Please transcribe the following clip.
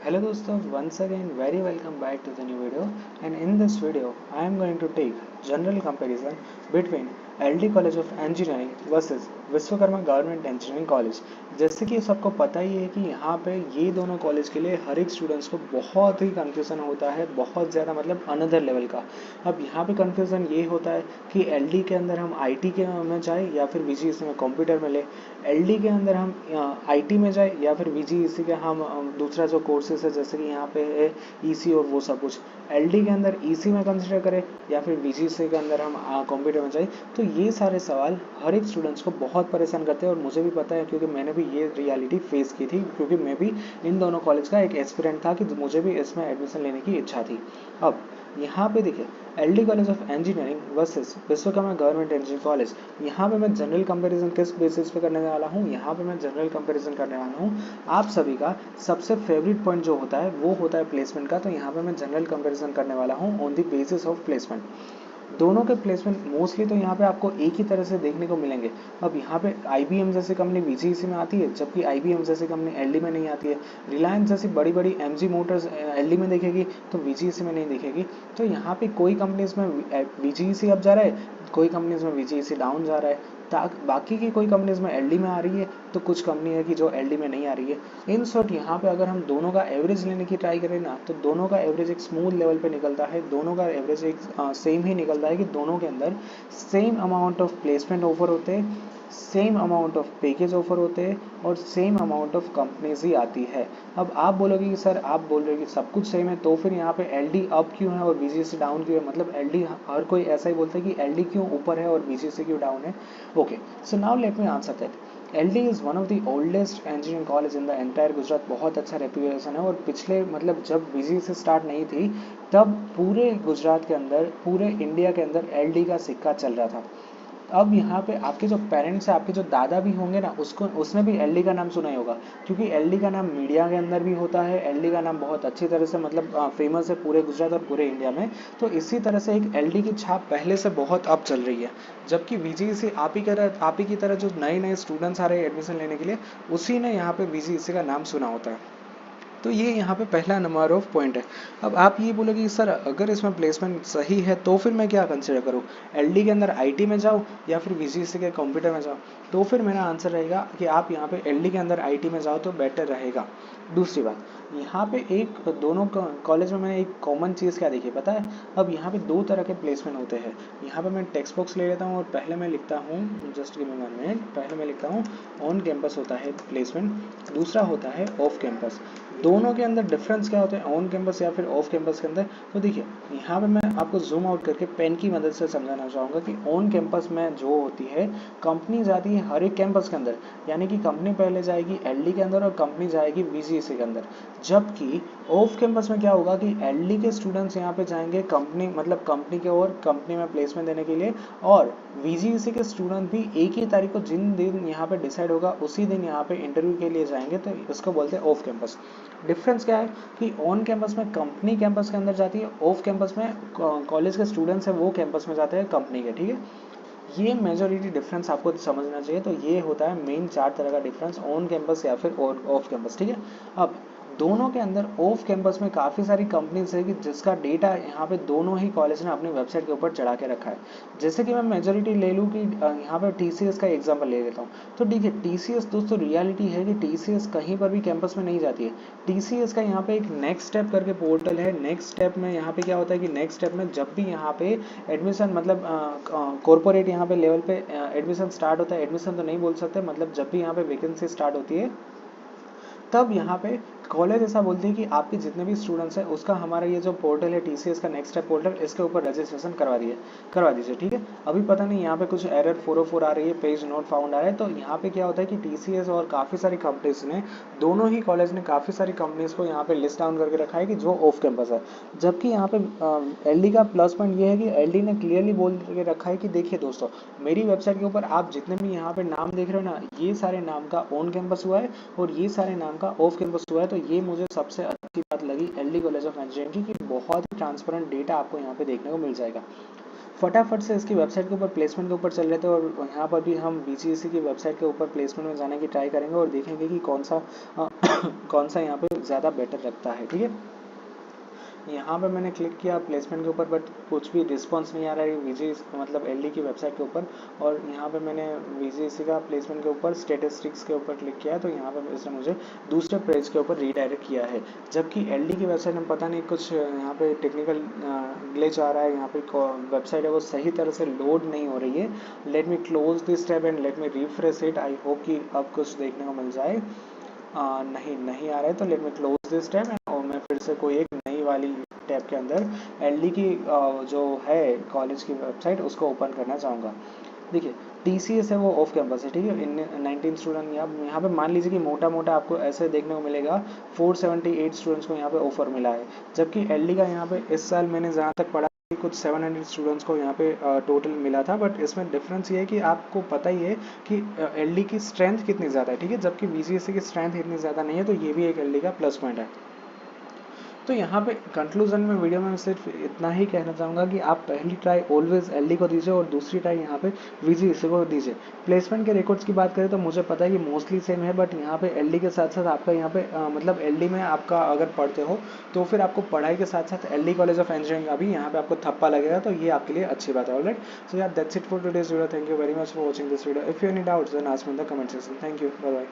Hello दोस्तों, once again very welcome back to the new video, and in this video I am going to take general comparison between LD College of Engineering versus Vishwakarma government engineering college. जैसे कि सबको पता ही है कि यहाँ पे ये दोनों कॉलेज के लिए हर एक स्टूडेंट्स को बहुत ही कन्फ्यूज़न होता है, बहुत ज़्यादा मतलब अनदर लेवल का। अब यहाँ पे कन्फ्यूज़न ये होता है कि LD के अंदर हम IT के में जाए या फिर VGEC में कंप्यूटर में ले, LD के अंदर हम IT में जाए या फिर VGEC के हम दूसरा जो कोर्सेज है जैसे कि यहाँ पे है EC और वो सब कुछ, LD के अंदर EC में कंसिडर करें या फिर VGEC के अंदर हम कंप्यूटर में जाए। तो ये सारे सवाल हर एक स्टूडेंट्स को बहुत परेशान करते हैं और मुझे भी पता है क्योंकि मैंने भी ये रियलिटी फेस की थी, क्योंकि मैं भी इन दोनों कॉलेज का एक एस्पिरेंट था कि मुझे भी इसमें एडमिशन लेने की इच्छा थी। अब यहाँ पे देखिए, LD college of engineering versus Vishwakarma government engineering college, यहाँ पे मैं जनरल कंपैरिजन किस बेसिस पे करने वाला हूँ, यहाँ पे मैं जनरल कंपैरिजन करने वाला हूँ। आप सभी का सबसे फेवरेट पॉइंट जो होता है वो होता है प्लेसमेंट का, तो यहाँ पे मैं जनरल कंपैरिजन करने वाला हूँ on the basis of placement. दोनों के प्लेसमेंट मोस्टली तो यहाँ पे आपको एक ही तरह से देखने को मिलेंगे। अब यहाँ पे IBM जैसी कंपनी VGEC में आती है, जबकि IBM जैसी कंपनी LD में नहीं आती है। रिलायंस जैसी बड़ी बड़ी MG मोटर्स LD में दिखेगी तो VGEC में नहीं दिखेगी। तो यहाँ पे कोई कंपनीज में VGEC अप जा रहा है, कोई कंपनीज में VGEC डाउन जा रहा है, बाकी की कोई कंपनीज में LD में आ रही है, तो कुछ कंपनी है कि जो LD में नहीं आ रही है। इन शॉर्ट यहाँ पे अगर हम दोनों का एवरेज लेने की ट्राई करें ना, तो दोनों का एवरेज एक स्मूथ लेवल पे निकलता है, दोनों का एवरेज एक सेम ही निकलता है कि दोनों के अंदर same amount of placement offer होते हैं, same amount of package offer होते हैं और सेम अमाउंट ऑफ कंपनीज ही आती है। अब आप बोलोगे कि सर आप बोल रहे हो कि सब कुछ सेम है, तो फिर यहाँ पे LD अप क्यों है और VGEC डाउन क्यों है? मतलब LD, हर कोई ऐसा ही बोलता है कि LD क्यों ऊपर है और VGEC क्यों डाउन है। Okay, so now let me answer that. LD is one of the oldest engineering college in the entire Gujarat. बहुत अच्छा रेपुटेशन है और पिछले मतलब जब VGEC स्टार्ट नहीं थी तब पूरे गुजरात के अंदर, पूरे इंडिया के अंदर LD का सिक्का चल रहा था। अब यहाँ पे आपके जो पेरेंट्स है, आपके जो दादा भी होंगे ना, उसको उसने भी LD का नाम सुना ही होगा, क्योंकि LD का नाम मीडिया के अंदर भी होता है, LD का नाम बहुत अच्छी तरह से मतलब फेमस है पूरे गुजरात और पूरे इंडिया में। तो इसी तरह से एक LD की छाप पहले से बहुत अब चल रही है, जबकि VGEC आप ही की तरह जो नए नए स्टूडेंट्स आ रहे हैं एडमिशन लेने के लिए, उसी ने यहाँ पे VGEC का नाम सुना होता है। तो ये यहाँ पे पहला नंबर ऑफ पॉइंट है। अब आप ये बोलोगे कि सर अगर इसमें प्लेसमेंट सही है तो फिर मैं क्या कंसिडर करूँ, LD के अंदर IT में जाऊँ या फिर VGEC के कंप्यूटर में जाऊँ? तो फिर मेरा आंसर रहेगा कि आप यहाँ पे LD के अंदर IT में जाओ तो बेटर रहेगा। दूसरी बात, यहाँ पे एक दोनों कॉलेज में मैंने एक कॉमन चीज़ क्या देखी पता है? अब यहाँ पे दो तरह के प्लेसमेंट होते हैं। यहाँ पे मैं टेक्स्ट बॉक्स ले लेता हूँ और पहले मैं लिखता हूँ, just give me one minute, पहले मैं लिखता हूँ ऑन कैंपस होता है प्लेसमेंट, दूसरा होता है ऑफ कैंपस। दोनों के अंदर डिफरेंस क्या होता है ऑन कैंपस या फिर ऑफ कैंपस के अंदर? तो देखिए, यहाँ पे मैं आपको जूम आउट करके पेन की मदद से समझाना चाहूँगा कि ऑन कैंपस में जो होती है, कंपनी जाती है हर एक कैंपस के अंदर, यानी कि कंपनी पहले जाएगी LD के अंदर और कंपनी जाएगी VGEC के अंदर। जबकि ऑफ कैंपस में क्या होगा कि LD के स्टूडेंट्स यहाँ पे जाएंगे कंपनी, मतलब कंपनी के और कंपनी में प्लेसमेंट देने के लिए, और VGEC के स्टूडेंट भी एक ही तारीख को जिन दिन यहाँ पे डिसाइड होगा उसी दिन यहाँ पे इंटरव्यू के लिए जाएंगे। तो इसको बोलते हैं ऑफ कैंपस। डिफरेंस क्या है कि ऑन कैंपस में कंपनी कैंपस के अंदर जाती है, ऑफ कैंपस में कॉलेज के स्टूडेंट्स हैं वो कैंपस में जाते हैं कंपनी के, ठीक है। ये मेजोरिटी डिफरेंस आपको समझना चाहिए। तो ये होता है मेन चार तरह का डिफरेंस, ऑन कैंपस या फिर ऑफ कैंपस, ठीक है। अब दोनों के अंदर ऑफ कैंपस में काफ़ी सारी कंपनीज है कि जिसका डेटा यहाँ पे दोनों ही कॉलेज ने अपनी वेबसाइट के ऊपर चढ़ा के रखा है। जैसे कि मैं मेजोरिटी ले लूँ कि यहाँ पे TCS का एग्जाम्पल ले लेता हूँ। तो देखिए, TCS दोस्तों रियलिटी है कि TCS कहीं पर भी कैंपस में नहीं जाती है। TCS का यहाँ पे एक नेक्स्ट स्टेप करके पोर्टल है। नेक्स्ट स्टेप में यहाँ पे क्या होता है कि नेक्स्ट स्टेप में जब भी यहाँ पे एडमिशन मतलब कॉर्पोरेट यहाँ पे लेवल पे एडमिशन स्टार्ट होता है, एडमिशन तो नहीं बोल सकते, मतलब जब भी यहाँ पे वैकेंसी स्टार्ट होती है, तब यहाँ पे कॉलेज ऐसा बोलती है कि आपके जितने भी स्टूडेंट्स हैं उसका हमारा ये जो पोर्टल है TCS का नेक्स्ट स्टेप पोर्टल, इसके ऊपर रजिस्ट्रेशन करवा दीजिए, ठीक है। अभी पता नहीं यहाँ पे कुछ एरर 404 आ रही है, पेज नॉट फाउंड आ रहा है। तो यहाँ पे क्या होता है कि TCS और काफ़ी सारी कंपनीज ने, दोनों ही कॉलेज ने काफ़ी सारी कंपनीज को यहाँ पे लिस्ट डाउन करके रखा है कि जो ऑफ कैंपस है। जबकि यहाँ पे LD का प्लस पॉइंट ये है कि LD ने क्लियरली बोल के रखा है कि देखिए दोस्तों, मेरी वेबसाइट के ऊपर आप जितने भी यहाँ पे नाम देख रहे हो ना, ये सारे नाम का ऑन कैंपस हुआ है और ये सारे नाम का ऑफ कैंपस हुआ है। तो ये मुझे सबसे अच्छी बात लगी LD कॉलेज ऑफ इंजीनियरिंग की, कि बहुत ही ट्रांसपेरेंट डेटा आपको यहाँ पे देखने को मिल जाएगा। फटाफट से इसकी वेबसाइट के ऊपर प्लेसमेंट के ऊपर चल रहे थे और यहाँ पर भी हम BGEC की वेबसाइट के ऊपर प्लेसमेंट में जाने की ट्राई करेंगे और देखेंगे कि कौन सा कौन सा यहाँ पे ज़्यादा बेटर लगता है, ठीक है। यहाँ पे मैंने क्लिक किया प्लेसमेंट के ऊपर, बट कुछ भी रिस्पांस नहीं आ रहा है VGEC मतलब LD की वेबसाइट के ऊपर। और यहाँ पे मैंने VGEC का प्लेसमेंट के ऊपर स्टेटिस्टिक्स के ऊपर क्लिक किया, तो यहाँ पे इसने मुझे दूसरे पेज के ऊपर रीडायरेक्ट किया है। जबकि LD की वेबसाइट में पता नहीं कुछ यहाँ पे टेक्निकल ग्लिच आ रहा है, यहाँ पे वेबसाइट है वो सही तरह से लोड नहीं हो रही है। Let me close this tab and let me refresh it. I hope कि अब कुछ देखने को मिल जाए। नहीं आ रहा है, तो let me close this tab और मैं फिर से कोई एक नई वाली टैब के अंदर LD की जो है कॉलेज की वेबसाइट उसको ओपन करना चाहूँगा। देखिए TCS है वो ऑफ कैंपस है, ठीक है। इन 19 स्टूडेंट यहाँ पे मान लीजिए कि मोटा मोटा आपको ऐसे देखने को मिलेगा 478 स्टूडेंट्स को यहाँ पे ऑफर मिला है। जबकि LD का यहाँ पे इस साल मैंने जहाँ तक पढ़ा कुछ 700 स्टूडेंट्स को यहाँ पे टोटल मिला था। बट इसमें डिफरेंस ये है कि आपको पता ही है कि LD की स्ट्रेंथ कितनी ज़्यादा है, ठीक है। जबकि BGEC की स्ट्रेंथ इतनी ज़्यादा नहीं है, तो ये भी एक LD का प्लस पॉइंट है। तो यहाँ पे कंक्लूजन में वीडियो में सिर्फ इतना ही कहना चाहूँगा कि आप पहली ट्राई ऑलवेज LD को दीजिए और दूसरी ट्राई यहाँ पे VGEC को दीजिए। प्लेसमेंट के रिकॉर्ड्स की बात करें तो मुझे पता है कि मोस्टली सेम है, बट यहाँ पे LD के साथ साथ आपका यहाँ पे मतलब LD में आपका अगर पढ़ते हो तो फिर आपको पढ़ाई के साथ साथ LD कॉलेज ऑफ इंजीनियरिंग का भी यहाँ पे आपको थप्पा लगेगा, तो ये आपके लिए अच्छी बात है। ऑलराइट, सो यार that's it for today's video. Thank you very much for watching this video. If you any doubts then ask me in the comment section. Thank you, bye bye.